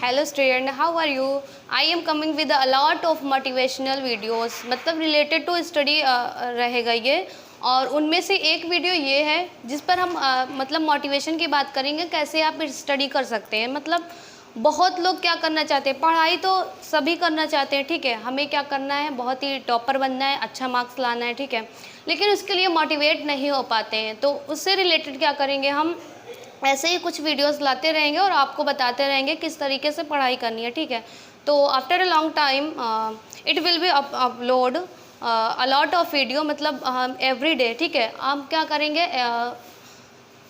Hello student, how are you? I am coming with a lot of motivational videos, मतलब related to study रहेगा ये। और उनमें से एक वीडियो ये है जिस पर हम मतलब मोटिवेशन की बात करेंगे, कैसे आप स्टडी कर सकते हैं। मतलब बहुत लोग क्या करना चाहते हैं, पढ़ाई तो सभी करना चाहते हैं, ठीक है। हमें क्या करना है, बहुत ही टॉपर बनना है, अच्छा मार्क्स लाना है, ठीक है। लेकिन उसके लिए मोटिवेट नहीं हो पाते हैं, तो उससे रिलेटेड क्या करेंगे, हम ऐसे ही कुछ वीडियोस लाते रहेंगे और आपको बताते रहेंगे किस तरीके से पढ़ाई करनी है, ठीक है। तो after a long time it will be upload a lot of video, मतलब एवरी डे, ठीक है। हम क्या करेंगे,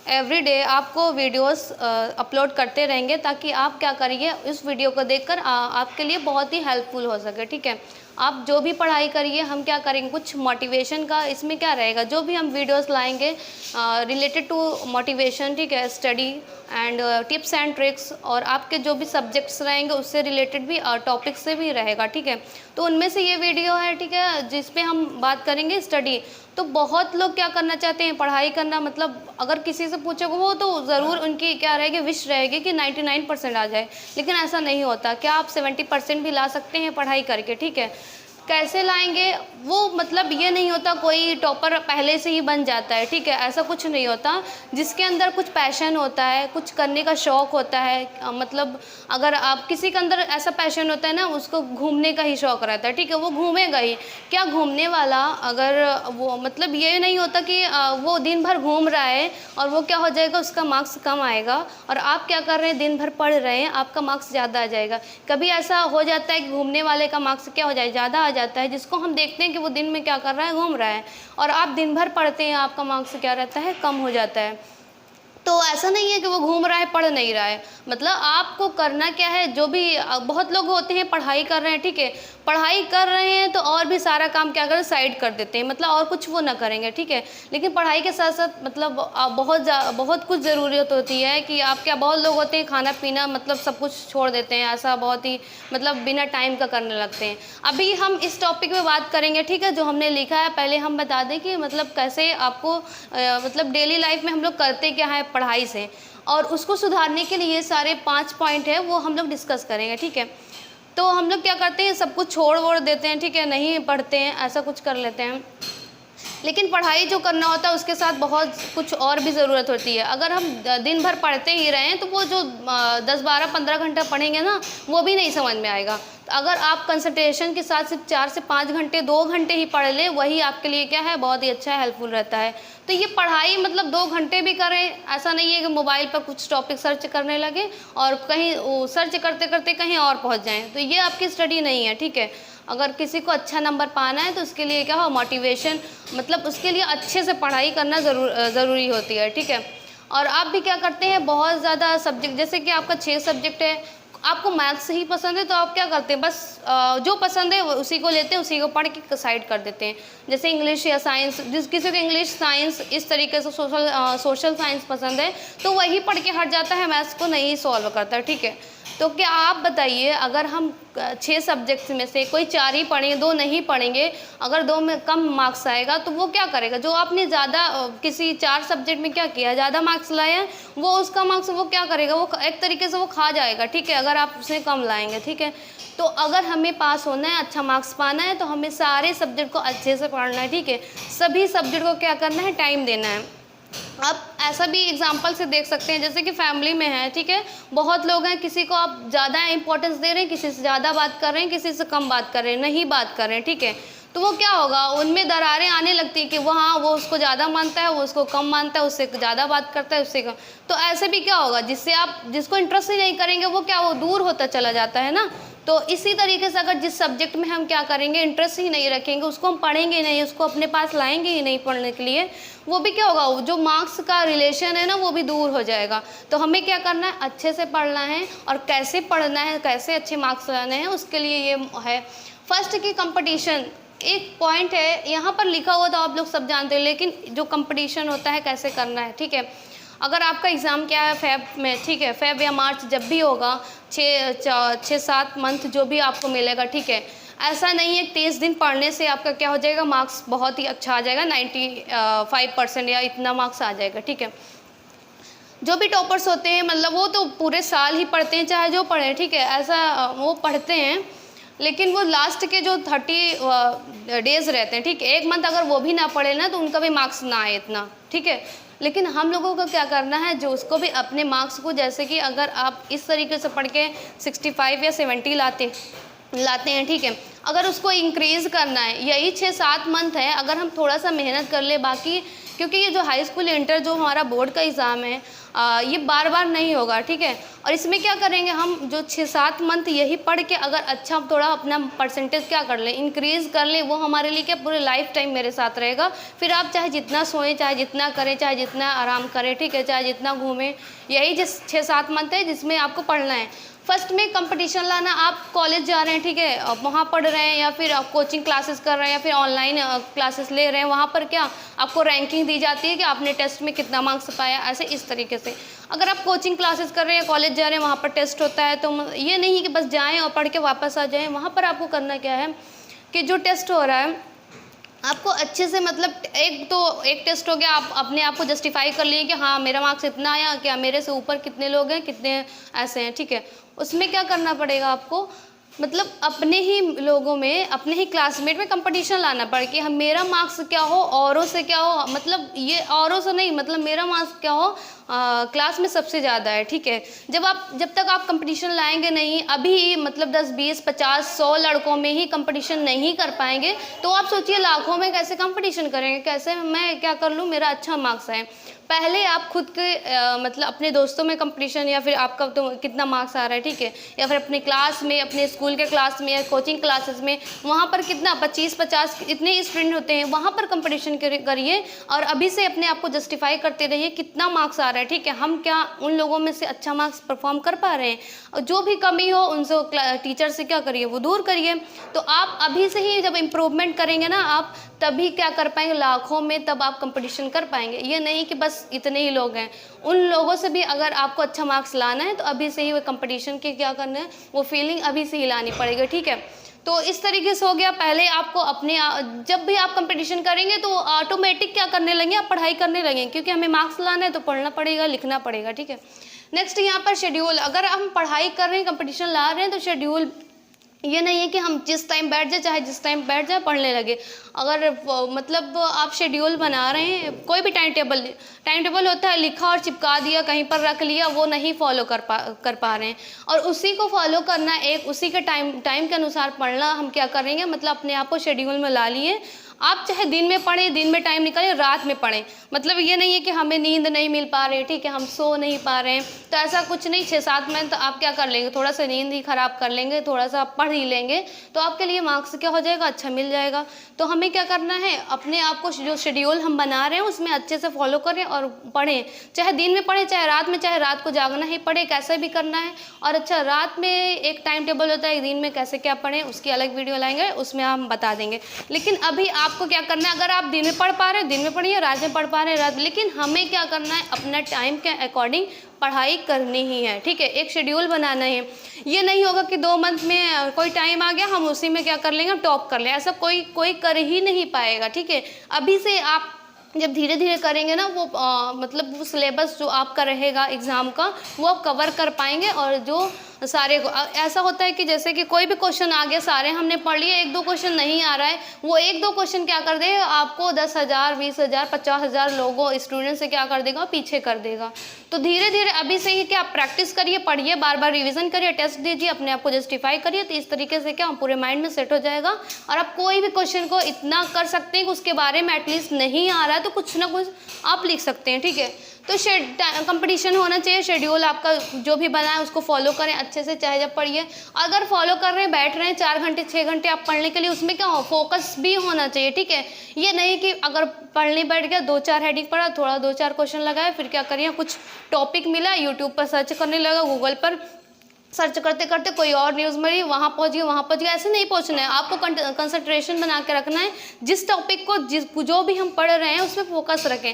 एवरी डे आपको वीडियोस अपलोड करते रहेंगे, ताकि आप क्या करिए, इस वीडियो को देखकर आपके लिए बहुत ही हेल्पफुल हो सके, ठीक है। आप जो भी पढ़ाई करिए, हम क्या करेंगे, कुछ मोटिवेशन का इसमें क्या रहेगा, जो भी हम वीडियोस लाएंगे रिलेटेड टू मोटिवेशन, ठीक है, study and tips and tricks, और आपके जो भी सब्जेक्ट्स रहेंगे उससे रिलेटेड भी टॉपिक से भी रहेगा, ठीक है। तो उनमें से ये वीडियो है, ठीक है, जिस पे हम बात करेंगे स्टडी। तो बहुत लोग क्या करना चाहते हैं, पढ़ाई करना, मतलब अगर किसी से पूछोगे वो तो ज़रूर उनकी क्या रहेगी, विश रहेगी कि 99% आ जाए। लेकिन ऐसा नहीं होता। क्या आप 70% भी ला सकते हैं पढ़ाई करके, ठीक है। कैसे लाएंगे वो, मतलब ये नहीं होता कोई टॉपर पहले से ही बन जाता है, ठीक है, ऐसा कुछ नहीं होता। जिसके अंदर कुछ पैशन होता है, कुछ करने का शौक़ होता है, मतलब अगर आप किसी के अंदर ऐसा पैशन होता है ना, उसको घूमने का ही शौक़ रहता है, ठीक है, वो घूमेगा ही। क्या घूमने वाला, अगर वो मतलब ये नहीं होता कि वो दिन भर घूम रहा है और वो क्या हो जाएगा, उसका मार्क्स कम आएगा, और आप क्या कर रहे हैं, दिन भर पढ़ रहे हैं, आपका मार्क्स ज़्यादा आ जाएगा। कभी ऐसा हो जाता है कि घूमने वाले का मार्क्स क्या हो जाए, ज़्यादा जाता है, जिसको हम देखते हैं कि वो दिन में क्या कर रहा है, घूम रहा है, और आप दिन भर पढ़ते हैं, आपका मार्क्स क्या रहता है, कम हो जाता है। तो ऐसा नहीं है कि वो घूम रहा है, पढ़ नहीं रहा है। मतलब आपको करना क्या है, जो भी बहुत लोग होते हैं पढ़ाई कर रहे हैं, ठीक है, पढ़ाई कर रहे हैं तो और भी सारा काम क्या करें, साइड कर देते हैं, मतलब और कुछ वो ना करेंगे, ठीक है। लेकिन पढ़ाई के साथ साथ मतलब बहुत कुछ ज़रूरत होती है कि आप क्या, बहुत लोग होते हैं खाना पीना मतलब सब कुछ छोड़ देते हैं, ऐसा बहुत ही मतलब बिना टाइम का करने लगते हैं। अभी हम इस टॉपिक में बात करेंगे, ठीक है, जो हमने लिखा है। पहले हम बता दें कि मतलब कैसे आपको मतलब डेली लाइफ में हम लोग करते क्या है पढ़ाई से, और उसको सुधारने के लिए सारे 5 पॉइंट है वो हम लोग डिस्कस करेंगे, ठीक है। तो हम लोग क्या करते हैं, सब कुछ छोड़ वोड़ देते हैं, ठीक है, नहीं पढ़ते हैं, ऐसा कुछ कर लेते हैं। लेकिन पढ़ाई जो करना होता है उसके साथ बहुत कुछ और भी ज़रूरत होती है। अगर हम दिन भर पढ़ते ही रहें तो वो जो 10, 12, 15 घंटा पढ़ेंगे ना, वो भी नहीं समझ में आएगा। तो अगर आप कंसंट्रेशन के साथ सिर्फ 4 से 5 घंटे, 2 घंटे ही पढ़ लें, वही आपके लिए क्या है, बहुत ही अच्छा हेल्पफुल रहता है। तो ये पढ़ाई मतलब 2 घंटे भी करें, ऐसा नहीं है कि मोबाइल पर कुछ टॉपिक सर्च करने लगे और कहीं सर्च करते करते कहीं और पहुंच जाएं, तो ये आपकी स्टडी नहीं है, ठीक है। अगर किसी को अच्छा नंबर पाना है तो उसके लिए क्या हो, मोटिवेशन, मतलब उसके लिए अच्छे से पढ़ाई करना ज़रूरी होती है, ठीक है। और आप भी क्या करते हैं, बहुत ज़्यादा सब्जेक्ट, जैसे कि आपका 6 सब्जेक्ट है, आपको मैथ्स ही पसंद है, तो आप क्या करते हैं, बस जो पसंद है उसी को लेते हैं, उसी को पढ़ के साइड कर देते हैं। जैसे इंग्लिश या साइंस, जिस किसी को इंग्लिश, साइंस, इस तरीके से सोशल साइंस पसंद है, तो वही पढ़ के हट जाता है, मैथ्स को नहीं सॉल्व करता, ठीक है। तो क्या आप बताइए, अगर हम 6 सब्जेक्ट्स में से कोई 4 ही पढ़ेंगे, 2 नहीं पढ़ेंगे, अगर 2 में कम मार्क्स आएगा तो वो क्या करेगा, जो आपने ज़्यादा किसी 4 सब्जेक्ट में क्या किया, ज़्यादा मार्क्स लाया, वो उसका मार्क्स वो क्या करेगा, वो एक तरीके से वो खा जाएगा, ठीक है, अगर आप उसे कम लाएंगे, ठीक है। तो अगर हमें पास होना है, अच्छा मार्क्स पाना है, तो हमें सारे सब्जेक्ट को अच्छे से पढ़ना है, ठीक है। सभी सब्जेक्ट को क्या करना है, टाइम देना है। आप ऐसा भी एग्जाम्पल से देख सकते हैं, जैसे कि फैमिली में है, ठीक है, बहुत लोग हैं, किसी को आप ज़्यादा इंपॉर्टेंस दे रहे हैं, किसी से ज़्यादा बात कर रहे हैं, किसी से कम बात कर रहे हैं, नहीं बात कर रहे हैं, ठीक है। तो वो क्या होगा, उनमें दरारें आने लगती हैं कि वो उसको ज़्यादा मानता है, वो उसको कम मानता है, उससे ज़्यादा बात करता है, उससे कम। तो ऐसे भी क्या होगा, जिससे आप जिसको इंटरेस्ट ही नहीं करेंगे वो क्या, वो दूर होता चला जाता है ना। तो इसी तरीके से अगर जिस सब्जेक्ट में हम क्या करेंगे, इंटरेस्ट ही नहीं रखेंगे, उसको हम पढ़ेंगे नहीं, उसको अपने पास लाएंगे ही नहीं पढ़ने के लिए, वो भी क्या होगा, जो मार्क्स का रिलेशन है ना, वो भी दूर हो जाएगा। तो हमें क्या करना है, अच्छे से पढ़ना है, और कैसे पढ़ना है, कैसे अच्छे मार्क्स लाने हैं, उसके लिए ये है फर्स्ट की कंपटीशन। एक पॉइंट है यहाँ पर लिखा हुआ था, आप लोग सब जानते हैं, लेकिन जो कंपटीशन होता है कैसे करना है, ठीक है। अगर आपका एग्ज़ाम क्या है, फेब में, ठीक है, फेब या मार्च जब भी होगा, 6-7 मंथ जो भी आपको मिलेगा, ठीक है। ऐसा नहीं है 23 दिन पढ़ने से आपका क्या हो जाएगा, मार्क्स बहुत ही अच्छा आ जाएगा, 95% या इतना मार्क्स आ जाएगा, ठीक है। जो भी टॉपर्स होते हैं मतलब वो तो पूरे साल ही पढ़ते हैं, चाहे जो पढ़ें, ठीक है, ऐसा वो पढ़ते हैं, लेकिन वो लास्ट के जो 30 डेज़ रहते हैं, ठीक है, 1 मंथ अगर वो भी ना पढ़े ना तो उनका भी मार्क्स ना आए इतना, ठीक है। लेकिन हम लोगों को क्या करना है, जो उसको भी अपने मार्क्स को, जैसे कि अगर आप इस तरीके से पढ़ के 65 या 70 लाते हैं, ठीक है, अगर उसको इंक्रीज़ करना है, यही 6-7 मंथ है, अगर हम थोड़ा सा मेहनत कर ले, बाकी क्योंकि ये जो हाई स्कूल इंटर जो हमारा बोर्ड का एग्ज़ाम है ये बार बार नहीं होगा, ठीक है। और इसमें क्या करेंगे हम, जो 6-7 मंथ यही पढ़ के अगर अच्छा थोड़ा अपना परसेंटेज क्या कर लें, इंक्रीज़ कर लें, वो हमारे लिए क्या पूरे लाइफ टाइम मेरे साथ रहेगा। फिर आप चाहे जितना सोएं, चाहे जितना करें, चाहे जितना आराम करें, ठीक है, चाहे जितना घूमें, यही जिस 6-7 मंथ है जिसमें आपको पढ़ना है। फर्स्ट में कंपटीशन लाना, आप कॉलेज जा रहे हैं, ठीक है, वहाँ पढ़ रहे हैं, या फिर आप कोचिंग क्लासेस कर रहे हैं, या फिर ऑनलाइन क्लासेस ले रहे हैं, वहाँ पर क्या आपको रैंकिंग दी जाती है कि आपने टेस्ट में कितना मार्क्स पाया, ऐसे इस तरीके से। अगर आप कोचिंग क्लासेस कर रहे हैं, कॉलेज जा रहे हैं, वहाँ पर टेस्ट होता है, तो ये नहीं कि बस जाएँ और पढ़ के वापस आ जाएँ। वहाँ पर आपको करना क्या है कि जो टेस्ट हो रहा है आपको अच्छे से, मतलब एक टेस्ट हो गया, आप अपने आप को जस्टिफाई कर लिए कि हाँ मेरा मार्क्स इतना आया, क्या मेरे से ऊपर कितने लोग हैं, कितने ऐसे हैं, ठीक है। उसमें क्या करना पड़ेगा आपको, मतलब अपने ही लोगों में, अपने ही क्लासमेट में कंपटीशन लाना पड़े कि हम, मेरा मार्क्स क्या हो, औरों से क्या हो, मतलब ये औरों से नहीं, मतलब मेरा मार्क्स क्या हो क्लास में सबसे ज़्यादा है, ठीक है। जब तक आप कंपटीशन लाएंगे नहीं, अभी मतलब 10, 20, 50, 100 लड़कों में ही कंपटीशन नहीं कर पाएंगे, तो आप सोचिए लाखों में कैसे कंपटीशन करेंगे, कैसे मैं क्या कर लूँ मेरा अच्छा मार्क्स है। पहले आप खुद के मतलब अपने दोस्तों में कंपटीशन, या फिर आपका तो कितना मार्क्स आ रहा है, ठीक है, या फिर अपने क्लास में, अपने स्कूल के क्लास में या कोचिंग क्लासेस में, वहाँ पर कितना 25-50 इतने स्टूडेंट होते हैं, वहाँ पर कंपटीशन करिए और अभी से अपने आप को जस्टिफाई करते रहिए कितना मार्क्स आ रहा है, ठीक है, हम क्या उन लोगों में से अच्छा मार्क्स परफॉर्म कर पा रहे हैं, और जो भी कमी हो उनसे टीचर से क्या करिए, वो दूर करिए। तो आप अभी से ही जब इम्प्रूवमेंट करेंगे ना आप, तभी क्या कर पाएंगे, लाखों में तब आप कंपटीशन कर पाएंगे। ये नहीं कि बस इतने ही लोग हैं, उन लोगों से भी अगर आपको अच्छा मार्क्स लाना है तो अभी से ही वो कंपटीशन के क्या करना है, वो फीलिंग अभी से ही लानी पड़ेगी, ठीक है। तो इस तरीके से हो गया। पहले आपको अपने जब भी आप कंपटीशन करेंगे तो ऑटोमेटिक क्या करने लगेंगे, आप पढ़ाई करने लगेंगे, क्योंकि हमें मार्क्स लाना है तो पढ़ना पड़ेगा, लिखना पड़ेगा, ठीक है। नेक्स्ट यहाँ पर शेड्यूल, अगर हम पढ़ाई कर रहे हैं, कंपटीशन ला रहे हैं, तो शेड्यूल ये नहीं है कि हम जिस टाइम बैठ जाए, चाहे जिस टाइम बैठ जाए पढ़ने लगे। अगर मतलब आप शेड्यूल बना रहे हैं, कोई भी टाइम टेबल होता है, लिखा और चिपका दिया, कहीं पर रख लिया, वो नहीं फॉलो कर पा रहे हैं, और उसी को फॉलो करना, एक उसी के टाइम के अनुसार पढ़ना, हम क्या करेंगे, मतलब अपने आप को शेड्यूल में ला लिए। आप चाहे दिन में पढ़ें, दिन में टाइम निकालें, रात में पढ़ें, मतलब ये नहीं है कि हमें नींद नहीं मिल पा रही, ठीक है, हम सो नहीं पा रहे हैं, तो ऐसा कुछ नहीं। 6-7 महीने तो आप क्या कर लेंगे, थोड़ा सा नींद ही ख़राब कर लेंगे, थोड़ा सा पढ़ ही लेंगे, तो आपके लिए मार्क्स क्या हो जाएगा, अच्छा मिल जाएगा। तो हमें क्या करना है, अपने आप को जो शेड्यूल हम बना रहे हैं उसमें अच्छे से फॉलो करें और पढ़ें, चाहे दिन में पढ़ें, चाहे रात को जागना ही पड़े, कैसे भी करना है। और अच्छा, रात में एक टाइम टेबल होता है, दिन में कैसे क्या पढ़ें, उसकी अलग वीडियो लाएंगे, उसमें हम बता देंगे। लेकिन अभी आपको क्या करना है, अगर आप दिन में पढ़ पा रहे हैं दिन में पढ़िए, रात में पढ़ पा रहे हैं रात, लेकिन हमें क्या करना है, अपना टाइम के अकॉर्डिंग पढ़ाई करनी ही है, ठीक है, एक शेड्यूल बनाना है। ये नहीं होगा कि 2 मंथ में कोई टाइम आ गया हम उसी में क्या कर लेंगे, टॉप कर लें, ऐसा कोई कर ही नहीं पाएगा, ठीक है। अभी से आप जब धीरे धीरे करेंगे ना, वो मतलब वो सिलेबस जो आपका रहेगा एग्ज़ाम का, वो आप कवर कर पाएंगे। और जो सारे ऐसा होता है कि जैसे कि कोई भी क्वेश्चन आ गया, सारे हमने पढ़ लिए, 1-2 क्वेश्चन नहीं आ रहा है, वो 1-2 क्वेश्चन क्या कर देगा, आपको 10,000, 20,000, 50,000 लोगों स्टूडेंट से क्या कर देगा, पीछे कर देगा। तो धीरे धीरे अभी से ही क्या प्रैक्टिस करिए, पढ़िए, बार बार रिवीजन करिए, टेस्ट दीजिए, अपने आप को जस्टिफाई करिए, तो इस तरीके से क्या पूरे माइंड में सेट हो जाएगा। और आप कोई भी क्वेश्चन को इतना कर सकते हैं कि उसके बारे में एटलीस्ट नहीं आ रहा है तो कुछ ना कुछ आप लिख सकते हैं, ठीक है। तो कंपटीशन होना चाहिए, शेड्यूल आपका जो भी बना है उसको फॉलो करें अच्छे से, चाहे जब पढ़िए। अगर फॉलो कर रहे हैं, बैठ रहे हैं 4 घंटे 6 घंटे आप पढ़ने के लिए, उसमें क्या हो, फोकस भी होना चाहिए, ठीक है। ये नहीं कि अगर पढ़ने बैठ गया, 2-4 हेडिंग पढ़ा, थोड़ा 2-4 क्वेश्चन लगाए, फिर क्या करिए, कुछ टॉपिक मिला, यूट्यूब पर सर्च करने लगा, गूगल पर सर्च करते करते कोई और न्यूज़ मिली, वहाँ पहुँच गए, ऐसे नहीं पहुँचना है। आपको कंसंट्रेशन बना के रखना है, जिस टॉपिक को जो भी हम पढ़ रहे हैं उसमें फोकस रखें।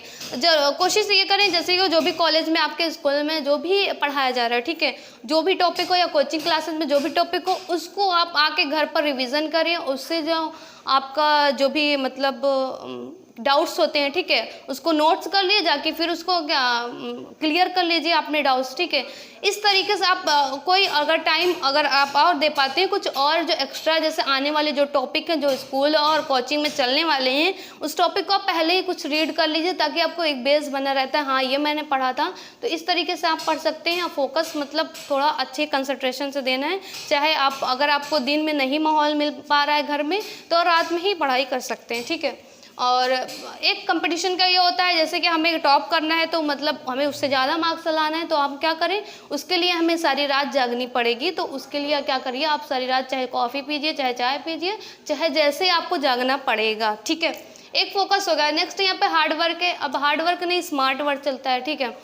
कोशिश ये करें जैसे कि जो भी कॉलेज में, आपके स्कूल में जो भी पढ़ाया जा रहा है, ठीक है, जो भी टॉपिक हो, या कोचिंग क्लासेस में जो भी टॉपिक हो, उसको आप आके घर पर रिविज़न करें, उससे जो आपका जो भी मतलब डाउट्स होते हैं, ठीक है, उसको नोट्स कर लिए जाके, फिर उसको क्या क्लियर कर लीजिए अपने डाउट्स, ठीक है। इस तरीके से आप कोई अगर टाइम अगर आप और दे पाते हैं कुछ और जो एक्स्ट्रा, जैसे आने वाले जो टॉपिक हैं जो स्कूल और कोचिंग में चलने वाले हैं, उस टॉपिक को आप पहले ही कुछ रीड कर लीजिए, ताकि आपको एक बेस बना रहता है, हाँ ये मैंने पढ़ा था। तो इस तरीके से आप पढ़ सकते हैं। फोकस मतलब थोड़ा अच्छे कंसंट्रेशन से देना है, चाहे आप अगर आपको दिन में नहीं माहौल मिल पा रहा है घर में, तो रात में ही पढ़ाई कर सकते हैं, ठीक है। और एक कंपटीशन का ये होता है, जैसे कि हमें टॉप करना है, तो मतलब हमें उससे ज़्यादा मार्क्स लाना है, तो हम क्या करें, उसके लिए हमें सारी रात जागनी पड़ेगी। तो उसके लिए क्या करिए, आप सारी रात चाहे कॉफ़ी पीजिए, चाहे चाय पीजिए, चाहे जैसे आपको जागना पड़ेगा, ठीक है। एक फोकस हो गया। नेक्स्ट यहाँ पे हार्ड वर्क है। अब हार्ड वर्क नहीं, स्मार्ट वर्क चलता है, ठीक है।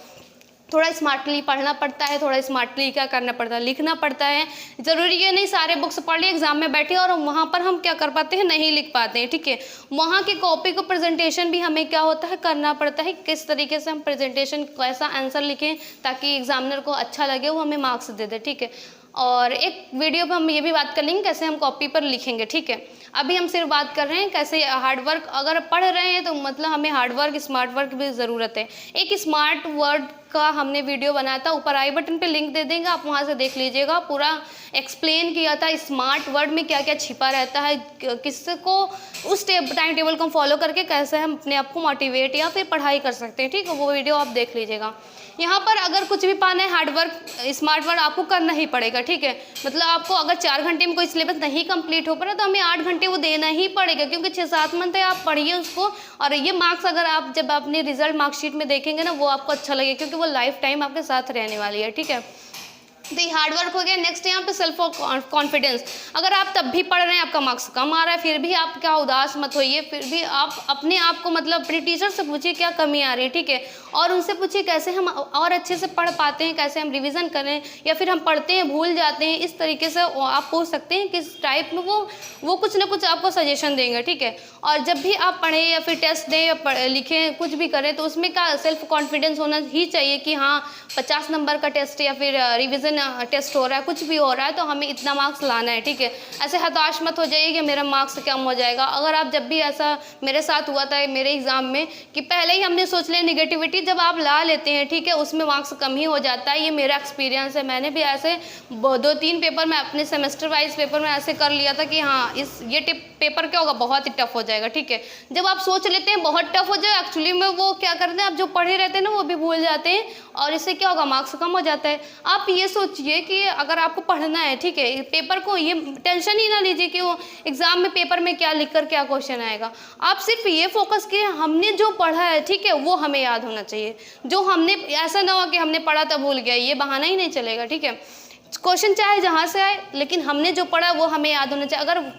थोड़ा स्मार्टली पढ़ना पड़ता है, थोड़ा स्मार्टली क्या करना पड़ता है, लिखना पड़ता है। ज़रूरी ये नहीं सारे बुक्स पढ़ लिए, एग्जाम में बैठे और वहाँ पर हम क्या कर पाते हैं, नहीं लिख पाते हैं, ठीक है। वहाँ की कॉपी को प्रेजेंटेशन भी हमें क्या होता है, करना पड़ता है। किस तरीके से हम प्रेजेंटेशन कैसा आंसर लिखें ताकि एग्जामिनर को अच्छा लगे, वो हमें मार्क्स दे दे, ठीक है। और एक वीडियो पर हम ये भी बात कर लेंगे कैसे हम कॉपी पर लिखेंगे, ठीक है। अभी हम सिर्फ बात कर रहे हैं कैसे हार्डवर्क अगर पढ़ रहे हैं, तो मतलब हमें हार्डवर्क स्मार्ट वर्क भी ज़रूरत है। एक स्मार्ट वर्ड का हमने वीडियो बनाया था, ऊपर आई बटन पे लिंक दे देंगे, आप वहाँ से देख लीजिएगा। पूरा एक्सप्लेन किया था स्मार्ट वर्ड में क्या क्या छिपा रहता है, किसको उस टाइम टेबल को फॉलो करके कैसे हम अपने आप को मोटिवेट या फिर पढ़ाई कर सकते हैं, ठीक है। वो वीडियो आप देख लीजिएगा। यहाँ पर अगर कुछ भी पाना है हार्डवर्क स्मार्ट वर्क आपको करना ही पड़ेगा, ठीक है। मतलब आपको अगर 4 घंटे में कोई सिलेबस नहीं कंप्लीट हो पा रहा, तो हमें 8 घंटे वो देना ही पड़ेगा, क्योंकि 6-7 मंथ है, आप पढ़िए उसको। और ये मार्क्स अगर आप जब अपनी रिजल्ट मार्कशीट में देखेंगे ना, वो आपको अच्छा लगेगा, क्योंकि वो लाइफ टाइम आपके साथ रहने वाली है, ठीक है। तो ये हार्ड वर्क हो गया। नेक्स्ट यहाँ पे सेल्फ कॉन्फिडेंस। अगर आप तब भी पढ़ रहे हैं, आपका मार्क्स कम आ रहा है, फिर भी आप क्या उदास मत होइए, फिर भी आप अपने आप को मतलब अपने टीचर से पूछिए क्या कमी आ रही है, ठीक है। और उनसे पूछिए कैसे हम और अच्छे से पढ़ पाते हैं, कैसे हम रिवीजन करें, या फिर हम पढ़ते हैं भूल जाते हैं। इस तरीके से आप पूछ सकते हैं, किस टाइप में वो कुछ ना कुछ आपको सजेशन देंगे, ठीक है। और जब भी आप पढ़ें या फिर टेस्ट दें या लिखें, कुछ भी करें, तो उसमें क्या सेल्फ कॉन्फिडेंस होना ही चाहिए कि हाँ 50 नंबर का टेस्ट या फिर रिवीजन टेस्ट हो रहा है, कुछ भी हो रहा है, तो हमें इतना मार्क्स लाना है, ठीक है। ऐसे हताश मत हो जाइए कि मेरा मार्क्स कम हो जाएगा। अगर आप जब भी ऐसा मेरे साथ हुआ था मेरे एग्ज़ाम में कि पहले ही हमने सोच लिया निगेटिविटी, जब आप ला लेते हैं, ठीक है, उसमें मार्क्स कम ही हो जाता है। ये मेरा एक्सपीरियंस है, मैंने भी ऐसे 2-3 पेपर में अपने सेमेस्टर वाइज पेपर में ऐसे कर लिया था कि हाँ ये पेपर क्या होगा, बहुत ही टफ हो जाएगा, ठीक है। जब आप सोच लेते हैं बहुत टफ हो जाए, एक्चुअली में वो क्या करते हैं, आप जो पढ़े रहते हैं ना वो भी भूल जाते हैं, और इससे क्या होगा, मार्क्स कम हो जाता है। आप ये सोचिए कि अगर आपको पढ़ना है, ठीक है, पेपर को ये टेंशन ही ना लीजिए कि वो एग्जाम में पेपर में क्या लिखकर क्या क्वेश्चन आएगा। आप सिर्फ ये फोकस किए हमने जो पढ़ा है, ठीक है, वो हमें याद होना चाहिए। जो हमने ऐसा ना हो कि हमने पढ़ा था भूल गया, ये बहाना ही नहीं चलेगा, ठीक है। क्वेश्चन चाहे जहाँ से आए, लेकिन हमने जो पढ़ा वो हमें याद होना चाहिए। अगर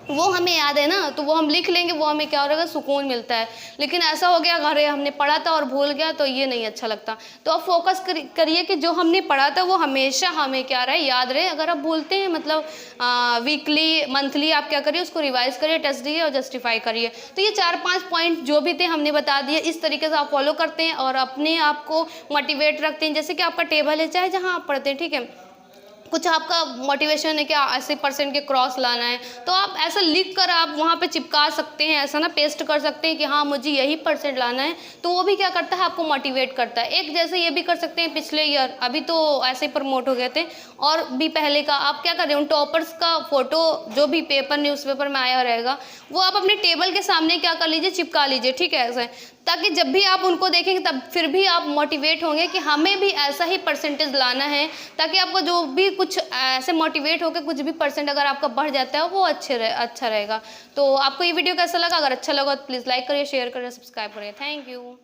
वो हमें याद है ना, तो वो हम लिख लेंगे, वो हमें क्या हो रहेगा, सुकून मिलता है। लेकिन ऐसा हो गया अरे हमने पढ़ा था और भूल गया, तो ये नहीं अच्छा लगता। तो आप फोकस करिए कि जो हमने पढ़ा था वो हमेशा हमें क्या रहे, याद रहे। अगर आप भूलते हैं मतलब वीकली मंथली आप क्या करिए, उसको रिवाइज करिए, टेस्ट दिए और जस्टिफाई करिए। तो ये 4-5 पॉइंट जो भी थे हमने बता दिए, इस तरीके से आप फॉलो करते हैं और अपने आप को मोटिवेट रखते हैं। जैसे कि आपका टेबल है, चाहे जहाँ आप पढ़ते हैं, ठीक है, कुछ आपका मोटिवेशन है कि 80% के क्रॉस लाना है, तो आप ऐसा लिख कर आप वहाँ पे चिपका सकते हैं, ऐसा ना पेस्ट कर सकते हैं कि हाँ मुझे यही % लाना है। तो वो भी क्या करता है, आपको मोटिवेट करता है। एक जैसे ये भी कर सकते हैं, पिछले ईयर अभी तो ऐसे ही प्रमोट हो गए थे, और भी पहले का आप क्या कर रहे हो, उन टॉपर्स का फोटो जो भी न्यूज़पेपर में आया रहेगा, वो आप अपने टेबल के सामने क्या कर लीजिए, चिपका लीजिए, ठीक है, ऐसे, ताकि जब भी आप उनको देखेंगे तब फिर भी आप मोटिवेट होंगे कि हमें भी ऐसा ही % लाना है, ताकि आपको जो भी कुछ ऐसे मोटिवेट होकर कुछ भी % अगर आपका बढ़ जाता है वो अच्छा रहेगा। तो आपको ये वीडियो कैसा लगा, अगर अच्छा लगा तो प्लीज़ लाइक करिए, शेयर करिए, सब्सक्राइब करिए। Thank you.